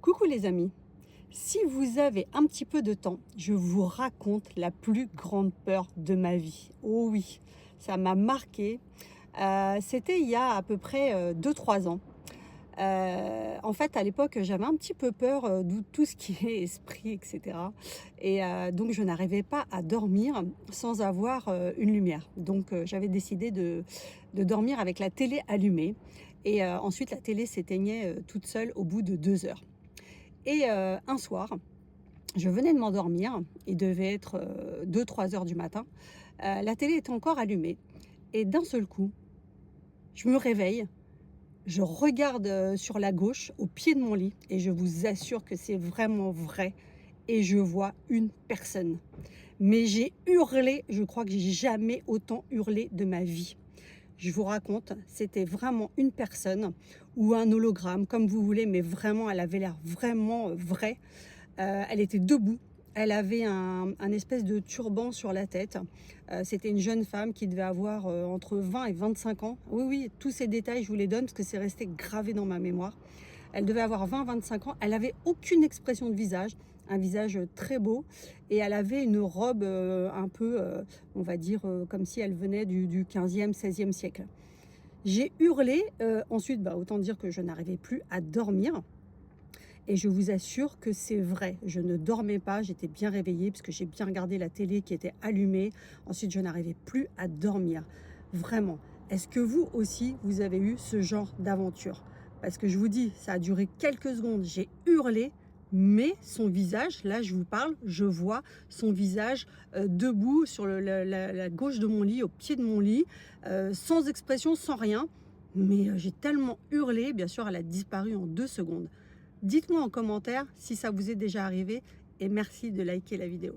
Coucou les amis, si vous avez un petit peu de temps, je vous raconte la plus grande peur de ma vie. Oh oui, ça m'a marqué. C'était il y a à peu près 2-3 ans. En fait, à l'époque, j'avais un petit peu peur de tout ce qui est esprit, etc. Et donc, je n'arrivais pas à dormir sans avoir une lumière. Donc, j'avais décidé de dormir avec la télé allumée. Et ensuite, la télé s'éteignait toute seule au bout de 2 heures. Et un soir, je venais de m'endormir, il devait être 2-3 heures du matin, la télé était encore allumée et d'un seul coup, je me réveille, je regarde, sur la gauche, au pied de mon lit et je vous assure que c'est vraiment vrai et je vois une personne. Mais j'ai hurlé, je crois que j'ai jamais autant hurlé de ma vie. Je vous raconte, c'était vraiment une personne ou un hologramme, comme vous voulez, mais vraiment, elle avait l'air vraiment vraie. Elle était debout. Elle avait un espèce de turban sur la tête. C'était une jeune femme qui devait avoir entre 20 et 25 ans. Oui, oui, tous ces détails, je vous les donne parce que c'est resté gravé dans ma mémoire. Elle devait avoir 20-25 ans. Elle avait aucune expression de visage, un visage très beau. Et elle avait une robe un peu, on va dire, comme si elle venait du 15e, 16e siècle. J'ai hurlé. Ensuite, autant dire que je n'arrivais plus à dormir. Et je vous assure que c'est vrai. Je ne dormais pas, j'étais bien réveillée parce que j'ai bien regardé la télé qui était allumée. Ensuite, je n'arrivais plus à dormir. Vraiment. Est-ce que vous aussi, vous avez eu ce genre d'aventure? Parce que je vous dis, ça a duré quelques secondes. J'ai hurlé, mais son visage, là je vous parle, je vois son visage debout sur la gauche de mon lit, au pied de mon lit, sans expression, sans rien. Mais j'ai tellement hurlé, bien sûr, elle a disparu en 2 secondes. Dites-moi en commentaire si ça vous est déjà arrivé et merci de liker la vidéo.